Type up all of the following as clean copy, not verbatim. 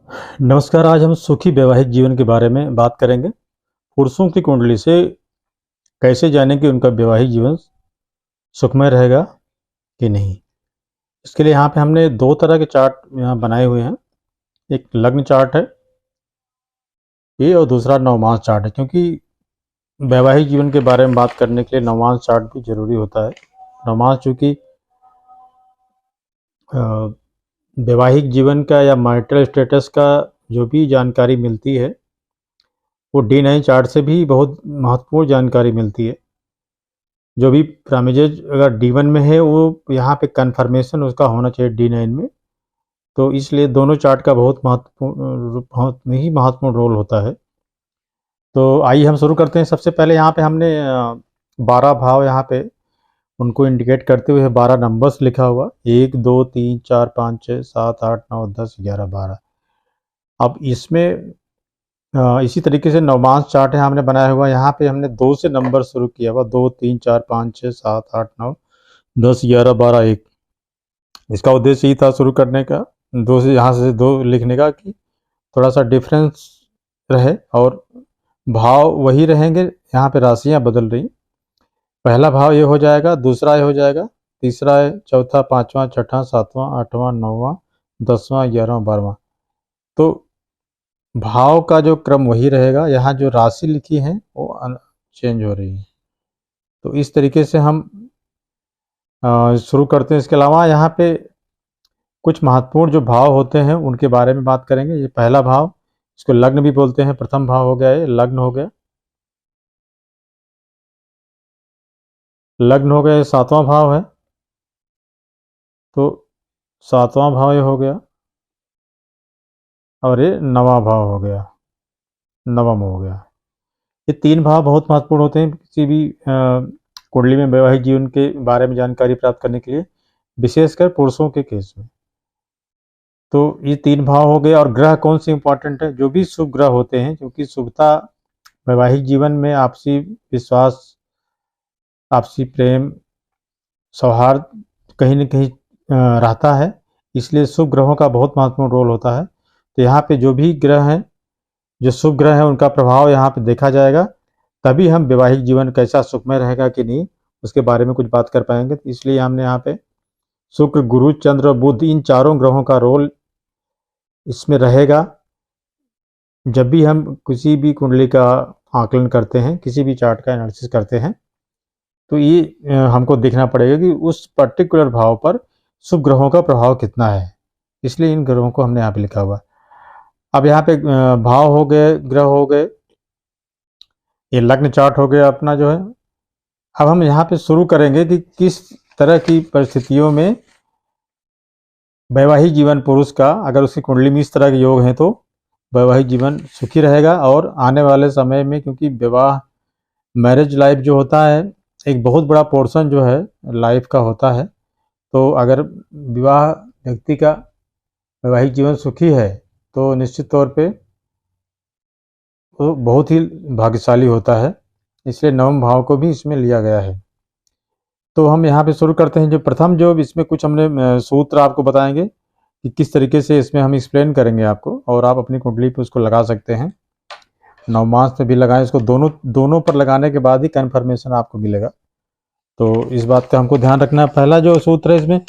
नमस्कार। आज हम सुखी वैवाहिक जीवन के बारे में बात करेंगे। पुरुषों की कुंडली से कैसे जानें कि उनका वैवाहिक जीवन सुखमय रहेगा कि नहीं। इसके लिए यहाँ पे हमने दो तरह के चार्ट यहाँ बनाए हुए हैं। एक लग्न चार्ट है ये, और दूसरा नवमास चार्ट है, क्योंकि वैवाहिक जीवन के बारे में बात करने के लिए नवमास चार्ट भी जरूरी होता है। नवमास चूँकि वैवाहिक जीवन का या मैरिटल स्टेटस का जो भी जानकारी मिलती है वो D9 चार्ट से भी बहुत महत्वपूर्ण जानकारी मिलती है। जो भी प्राइमेजेज अगर D1 में है वो यहाँ पे कन्फर्मेशन उसका होना चाहिए D9 में। तो इसलिए दोनों चार्ट का बहुत महत्वपूर्ण रोल होता है। तो आइए हम शुरू करते हैं। सबसे पहले यहाँ पे हमने 12 भाव यहाँ पे उनको इंडिकेट करते हुए 12 नंबर्स लिखा हुआ, 1 2 3 4 5 6 7 8 9 10 11 12। अब इसमें इसी तरीके से नवमास चार्ट है हमने बनाया हुआ। यहाँ पे हमने 2 से नंबर शुरू किया हुआ, 2 3 4 5 6 7 8 9 10 11 12 1। इसका उद्देश्य ही था शुरू करने का, 2 से यहाँ से 2 लिखने का, कि थोड़ा सा डिफरेंस रहे और भाव वही रहेंगे। यहाँ पे राशियाँ बदल रही। पहला भाव ये हो जाएगा, दूसरा ये हो जाएगा, तीसरा है, चौथा, पाँचवा, छठा, सातवां, आठवां, नौवां, 10वां, 11वां, 12वां। तो भाव का जो क्रम वही रहेगा, यहाँ जो राशि लिखी है वो चेंज हो रही है। तो इस तरीके से हम शुरू करते हैं। इसके अलावा यहाँ पे कुछ महत्वपूर्ण जो भाव होते हैं उनके बारे में बात करेंगे। ये पहला भाव, इसको लग्न भी बोलते हैं, प्रथम भाव हो गया, ये लग्न हो गया। लग्न हो गया, 7वां भाव है, तो 7वां भाव ये हो गया। और ये 9वां भाव हो गया, नवम हो गया। ये 3 भाव बहुत महत्वपूर्ण होते हैं किसी भी कुंडली में वैवाहिक जीवन के बारे में जानकारी प्राप्त करने के लिए, विशेषकर पुरुषों के केस में। तो ये 3 भाव हो गए। और ग्रह कौन से इंपॉर्टेंट है, जो भी शुभ ग्रह होते हैं, क्योंकि शुभता वैवाहिक जीवन में आपसी विश्वास, आपसी प्रेम, सौहार्द कहीं न कहीं रहता है। इसलिए शुभ ग्रहों का बहुत महत्वपूर्ण रोल होता है। तो यहाँ पे जो भी ग्रह हैं, जो शुभ ग्रह हैं, उनका प्रभाव यहाँ पे देखा जाएगा, तभी हम वैवाहिक जीवन कैसा सुखमय रहेगा कि नहीं उसके बारे में कुछ बात कर पाएंगे। तो इसलिए हमने यहाँ पे शुक्र, गुरु, चंद्र, बुध, इन चारों ग्रहों का रोल इसमें रहेगा। जब भी हम किसी भी कुंडली का आकलन करते हैं, किसी भी चार्ट का एनालिसिस करते हैं, तो ये हमको देखना पड़ेगा कि उस पर्टिकुलर भाव पर शुभ ग्रहों का प्रभाव कितना है। इसलिए इन ग्रहों को हमने यहाँ पे लिखा हुआ। अब यहाँ पे भाव हो गए, ग्रह हो गए, ये लग्न चार्ट हो गया अपना जो है। अब हम यहाँ पे शुरू करेंगे कि किस तरह की परिस्थितियों में वैवाहिक जीवन पुरुष का, अगर उसकी कुंडली में इस तरह के योग हैं, तो वैवाहिक जीवन सुखी रहेगा। और आने वाले समय में, क्योंकि विवाह, मैरिज लाइफ जो होता है, एक बहुत बड़ा पोर्शन जो है लाइफ का होता है। तो अगर विवाह व्यक्ति का वैवाहिक जीवन सुखी है तो निश्चित तौर पे वो बहुत ही भाग्यशाली होता है। इसलिए नवम भाव को भी इसमें लिया गया है। तो हम यहाँ पे शुरू करते हैं। जो प्रथम, जो इसमें कुछ हमने सूत्र आपको बताएंगे कि किस तरीके से इसमें हम एक्सप्लेन करेंगे आपको, और आप अपनी कुंडली पे उसको लगा सकते हैं। नवमास पे भी लगाएं इसको, दोनों पर लगाने के बाद ही कन्फर्मेशन आपको मिलेगा। तो इस बात का हमको ध्यान रखना है। पहला जो सूत्र है इसमें,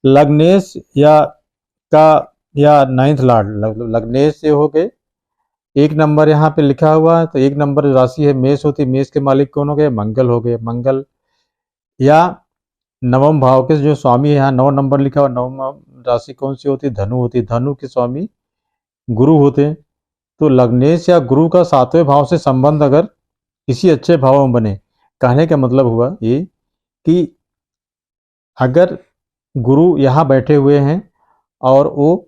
लग्नेश या नाइन्थ लॉर्ड, लग्नेश ये हो गए। 1 नंबर यहाँ पे लिखा हुआ है, तो 1 नंबर राशि है मेष होती है। मेष के मालिक कौन हो गए, मंगल हो गए। मंगल या नवम भाव के जो स्वामी है, यहाँ 9 नंबर लिखा हुआ, नवम राशि कौन सी होती है, धनु होती है। धनु के स्वामी गुरु होते हैं। तो लग्नेश या गुरु का 7वें भाव से संबंध अगर किसी अच्छे भाव में बने, कहने का मतलब हुआ ये कि अगर गुरु यहाँ बैठे हुए हैं और वो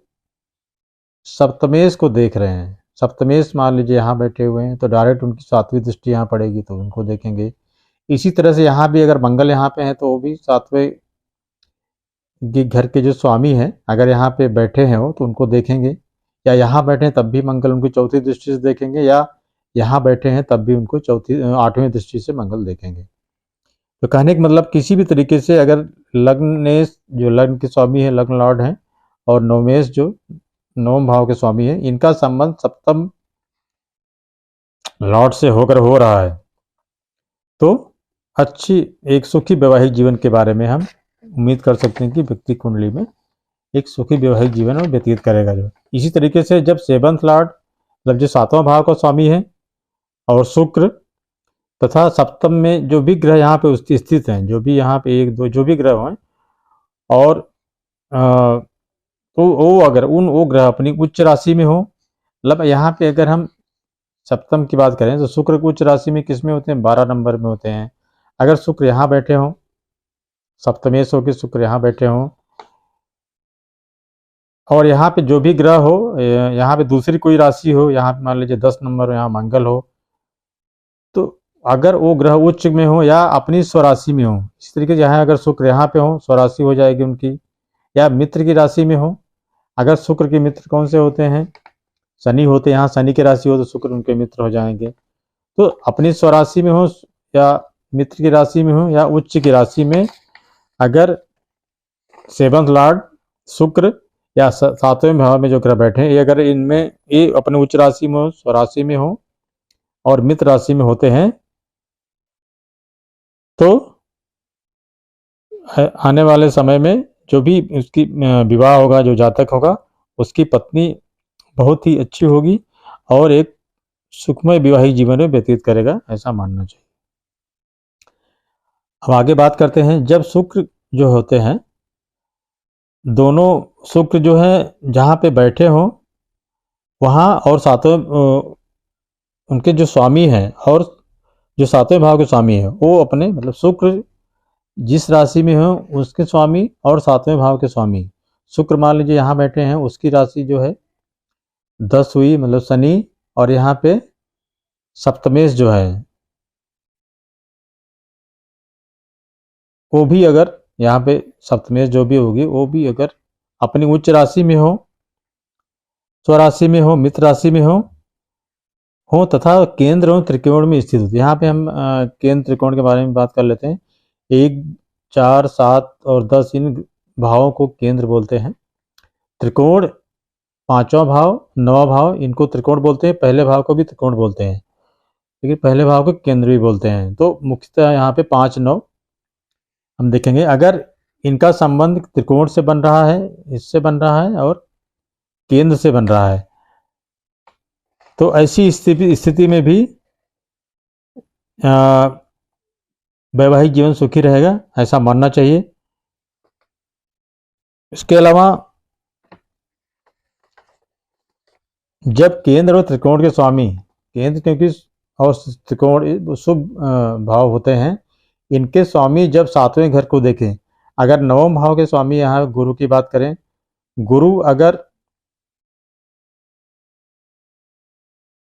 सप्तमेश को देख रहे हैं, सप्तमेश मान लीजिए यहाँ बैठे हुए हैं, तो डायरेक्ट उनकी 7वीं दृष्टि यहाँ पड़ेगी, तो उनको देखेंगे। इसी तरह से यहाँ भी अगर मंगल यहाँ पे है तो वो भी 7वें घर के जो स्वामी हैं, अगर यहाँ पे बैठे हैं वो, तो उनको देखेंगे। या यहाँ बैठे हैं तब भी मंगल उनको 4थी दृष्टि से देखेंगे, या यहाँ बैठे हैं तब भी उनको 8वीं दृष्टि से मंगल देखेंगे। तो कहने का मतलब, किसी भी तरीके से अगर लग्नेश जो लग्न के स्वामी है, लग्न लॉर्ड हैं, और नवमेश जो नवम भाव के स्वामी है, इनका संबंध सप्तम लॉर्ड से होकर हो रहा है, तो अच्छी एक सुखी वैवाहिक जीवन के बारे में हम उम्मीद कर सकते हैं कि व्यक्ति कुंडली में एक सुखी वैवाहिक जीवन में व्यतीत करेगा। जो इसी तरीके से जब सेवंथ लॉर्ड मतलब जो सातवां भाव का स्वामी है और शुक्र तथा सप्तम में जो भी ग्रह यहाँ पे स्थित हैं, जो भी यहाँ पे एक दो जो भी ग्रह हैं, और तो वो अगर वो ग्रह अपनी उच्च राशि में हो, मतलब यहाँ पे अगर हम सप्तम की बात करें तो शुक्र उच्च राशि में किस में होते हैं, 12 नंबर में होते हैं। अगर शुक्र यहाँ बैठे हों, सप्तमेश होकर शुक्र यहाँ बैठे हों, और यहाँ पे जो भी ग्रह हो, यहाँ पे दूसरी कोई राशि हो, यहाँ पे मान लीजिए 10 नंबर हो, यहाँ मंगल हो, तो अगर वो ग्रह उच्च में हो या अपनी स्वराशि में हो, इस तरीके से यहाँ अगर शुक्र यहाँ पे हो स्वराशि हो जाएगी उनकी, या मित्र की राशि में हो। अगर शुक्र के मित्र कौन से होते हैं, शनि होते हैं, यहाँ शनि की राशि हो तो शुक्र उनके मित्र हो जाएंगे। तो अपनी स्वराशि में हो या मित्र की राशि में हो या उच्च की राशि में अगर सेवंथ लॉर्ड शुक्र या सातवें भाव में जो ग्रह बैठे हैं, अगर इनमें ये अपने उच्च राशि में हो, स्वराशि में हो और मित्र राशि में होते हैं, तो आने वाले समय में जो भी उसकी विवाह होगा, जो जातक होगा, उसकी पत्नी बहुत ही अच्छी होगी और एक सुखमय विवाहिक जीवन में व्यतीत करेगा, ऐसा मानना चाहिए। अब आगे बात करते हैं, जब शुक्र जो होते हैं, दोनों शुक्र जो है जहाँ पे बैठे हों वहाँ, और सातवें उनके जो स्वामी हैं और जो सातवें भाव के स्वामी हैं वो अपने मतलब शुक्र जिस राशि में हो उसके स्वामी और सातवें भाव के स्वामी, शुक्र मान लीजिए यहाँ बैठे हैं, उसकी राशि जो है 10 हुई मतलब शनि, और यहाँ पे सप्तमेश जो है वो भी अगर यहाँ पे सप्तमेश जो भी होगी वो भी अगर अपनी उच्च राशि में हो, स्वराशि में हो, मित्र राशि में हो तथा केंद्र और त्रिकोण में स्थित होती है। यहाँ पे हम केंद्र त्रिकोण के बारे में बात कर लेते हैं। 1, 4, 7 और 10 इन भावों को केंद्र बोलते हैं। त्रिकोण 5वां भाव, 9वां भाव, इनको त्रिकोण बोलते हैं। पहले भाव को भी त्रिकोण बोलते हैं, लेकिन पहले भाव को केंद्र भी बोलते हैं। तो मुख्यतः यहाँ पे 5, 9 हम देखेंगे। अगर इनका संबंध त्रिकोण से बन रहा है, इससे बन रहा है और केंद्र से बन रहा है, तो ऐसी स्थिति में भी वैवाहिक जीवन सुखी रहेगा, ऐसा मानना चाहिए। इसके अलावा जब केंद्र और त्रिकोण के स्वामी, केंद्र क्योंकि और त्रिकोण शुभ भाव होते हैं, इनके स्वामी जब सातवें घर को देखें, अगर नवम भाव के स्वामी, यहाँ गुरु की बात करें, गुरु अगर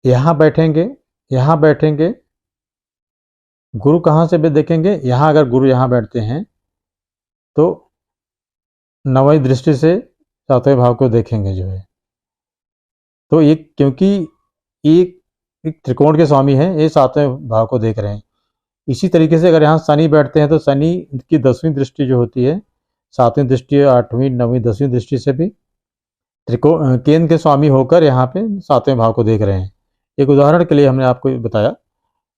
यहाँ बैठेंगे, गुरु कहाँ से भी देखेंगे, यहाँ अगर गुरु यहाँ बैठते हैं तो नवमी दृष्टि से सातवें भाव को देखेंगे जो है। तो ये क्योंकि एक त्रिकोण के स्वामी हैं, ये सातवें भाव को देख रहे हैं। इसी तरीके से अगर यहाँ शनि बैठते हैं तो शनि की 10वीं दृष्टि जो होती है, 7वीं दृष्टि, 8वीं, 9वीं, 10वीं दृष्टि से भी त्रिकोण केंद्र के स्वामी होकर यहाँ पे सातवें भाव को देख रहे हैं। एक उदाहरण के लिए हमने आपको बताया।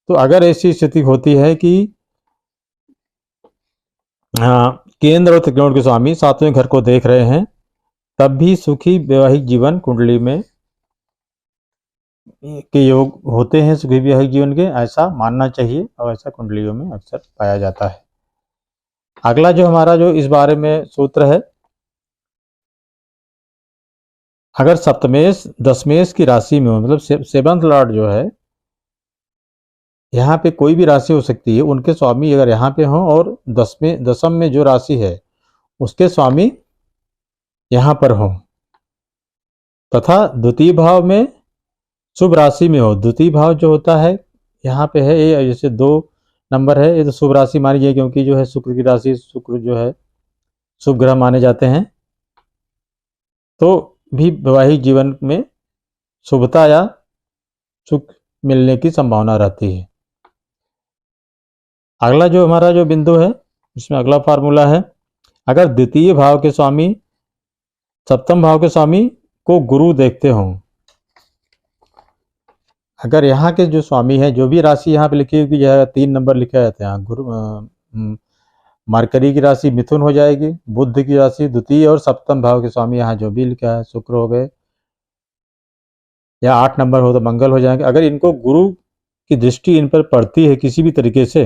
तो अगर ऐसी स्थिति होती है कि केंद्र और त्रिकोण के स्वामी सातवें घर को देख रहे हैं, तब भी सुखी वैवाहिक जीवन कुंडली में के योग होते हैं, सुखी वैवाहिक जीवन के, ऐसा मानना चाहिए और ऐसा कुंडलियों में अक्सर पाया जाता है। अगला जो हमारा जो इस बारे में सूत्र है, अगर सप्तमेश दशमेश की राशि में हो, मतलब सेवंथ लॉर्ड जो है, यहाँ पे कोई भी राशि हो सकती है, उनके स्वामी अगर यहाँ पे हो और दशम में जो राशि है उसके स्वामी यहाँ पर हो, तथा द्वितीय भाव में शुभ राशि में हो। द्वितीय भाव जो होता है यहाँ पे है, ये जैसे 2 नंबर है, ये तो शुभ राशि मानी जाए, क्योंकि जो है शुक्र की राशि, शुक्र जो है शुभ ग्रह माने जाते हैं, तो भी वैवाहिक जीवन में शुभता या सुख मिलने की संभावना रहती है। अगला जो हमारा जो बिंदु है, इसमें अगला फार्मूला है, अगर द्वितीय भाव के स्वामी सप्तम भाव के स्वामी को गुरु देखते हों। अगर यहाँ के जो स्वामी हैं, जो भी राशि यहाँ पे लिखी हुई है, 3 नंबर लिखा जाता है यहाँ, मरकरी की राशि मिथुन हो जाएगी, बुध की राशि द्वितीय और सप्तम भाव के स्वामी यहाँ जो भी लिखा है, शुक्र हो गए, या 8 नंबर हो तो मंगल हो जाएंगे। अगर इनको गुरु की दृष्टि इन पर पड़ती है किसी भी तरीके से,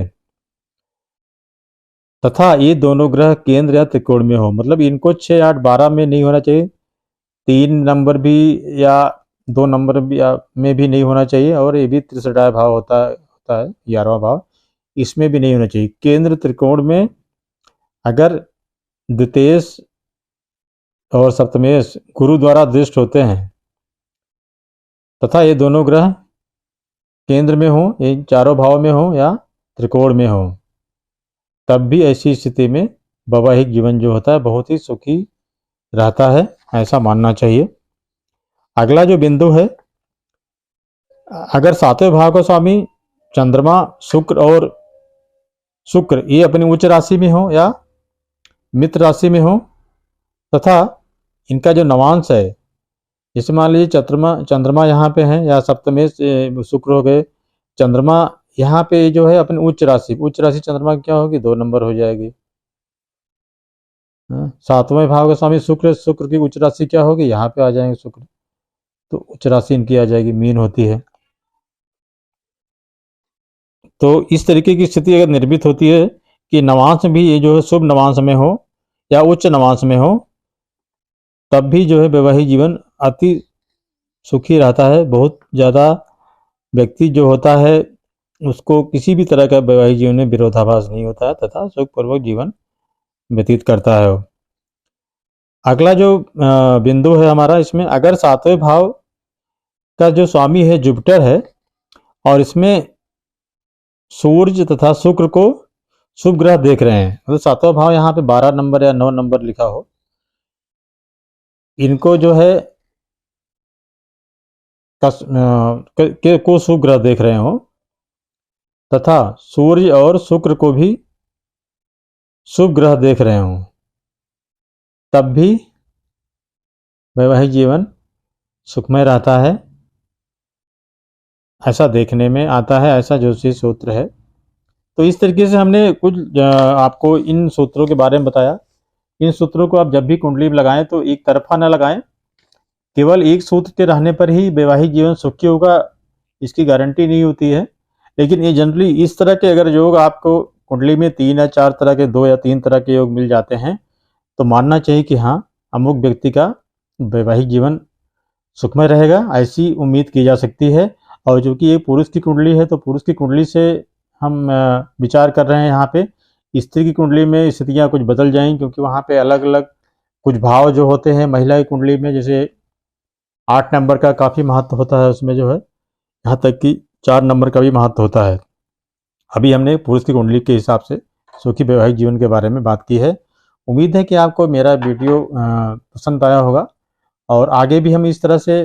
तथा ये दोनों ग्रह केंद्र या त्रिकोण में हो, मतलब इनको 6, 8, 12 में नहीं होना चाहिए, 3 नंबर भी या 2 नंबर भी में भी नहीं होना चाहिए, और ये भी 63 भाव होता है 11वां भाव, इसमें भी नहीं होना चाहिए। केंद्र त्रिकोण में अगर द्वितीयेश और सप्तमेश गुरु द्वारा दृष्ट होते हैं तथा ये दोनों ग्रह केंद्र में हो, ये चारों भाव में हो या त्रिकोण में हो, तब भी ऐसी स्थिति में वैवाहिक जीवन जो होता है बहुत ही सुखी रहता है, ऐसा मानना चाहिए। अगला जो बिंदु है, अगर 7वें भाव का स्वामी चंद्रमा, शुक्र ये अपनी उच्च राशि में हो या मित्र राशि में हो, तथा इनका जो नवांश है, जैसे मान लीजिए चंद्रमा यहाँ पे है या सप्तमेश शुक्र हो गए, चंद्रमा यहाँ पे जो है अपनी उच्च राशि चंद्रमा क्या होगी, 2 नंबर हो जाएगी। 7वें भाव का स्वामी शुक्र की उच्च राशि क्या होगी, यहाँ पे आ जाएंगे शुक्र, तो उच्च राशि इनकी आ जाएगी, मीन होती है। तो इस तरीके की स्थिति अगर निर्मित होती है कि नवांश भी ये जो है शुभ नवांश में हो या उच्च नवांश में हो, तब भी जो है वैवाहिक जीवन अति सुखी रहता है। बहुत ज़्यादा व्यक्ति जो होता है उसको किसी भी तरह का वैवाहिक जीवन में विरोधाभास नहीं होता है तथा सुखपूर्वक जीवन व्यतीत करता है। अगला जो बिंदु है हमारा, इसमें अगर 7वें भाव का जो स्वामी है जुपिटर है और इसमें सूर्य तथा शुक्र को शुभ ग्रह देख रहे हैं, मतलब 7वां भाव यहाँ पे 12 नंबर या 9 नंबर लिखा हो, इनको जो है को शुभ ग्रह देख रहे हो तथा सूर्य और शुक्र को भी शुभ ग्रह देख रहे हो, तब भी वैवाहिक जीवन सुखमय रहता है, ऐसा देखने में आता है, ऐसा ज्योतिषीय सूत्र है। तो इस तरीके से हमने कुछ आपको इन सूत्रों के बारे में बताया। इन सूत्रों को आप जब भी कुंडली में लगाएं तो एक तरफा न लगाएं, केवल एक सूत्र के रहने पर ही वैवाहिक जीवन सुखी होगा इसकी गारंटी नहीं होती है। लेकिन ये जनरली इस तरह के अगर योग आपको कुंडली में 3 या 4 तरह के, 2 या 3 तरह के योग मिल जाते हैं, तो मानना चाहिए कि हाँ, अमुक व्यक्ति का वैवाहिक जीवन सुखमय रहेगा, ऐसी उम्मीद की जा सकती है। और जो कि ये पुरुष की कुंडली है, तो पुरुष की कुंडली से हम विचार कर रहे हैं यहाँ पे। स्त्री की कुंडली में स्थितियाँ कुछ बदल जाएंगी, क्योंकि वहाँ पे अलग अलग कुछ भाव जो होते हैं महिला की कुंडली में, जैसे 8 नंबर का काफ़ी महत्व होता है उसमें जो है, यहाँ तक कि 4 नंबर का भी महत्व होता है। अभी हमने पुरुष की कुंडली के हिसाब से सुखी वैवाहिक जीवन के बारे में बात की है। उम्मीद है कि आपको मेरा वीडियो पसंद आया होगा और आगे भी हम इस तरह से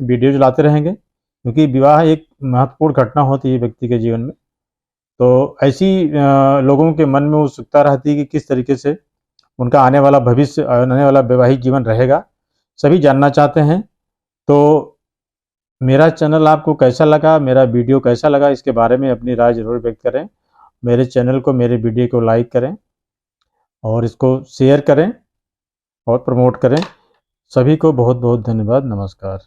वीडियो चलाते रहेंगे, क्योंकि विवाह एक महत्वपूर्ण घटना होती है व्यक्ति के जीवन में। तो ऐसी लोगों के मन में उत्सुकता रहती है कि किस तरीके से उनका आने वाला भविष्य, आने वाला वैवाहिक जीवन रहेगा, सभी जानना चाहते हैं। तो मेरा चैनल आपको कैसा लगा, मेरा वीडियो कैसा लगा, इसके बारे में अपनी राय जरूर व्यक्त करें। मेरे चैनल को, मेरे वीडियो को लाइक करें और इसको शेयर करें और प्रमोट करें। सभी को बहुत बहुत धन्यवाद। नमस्कार।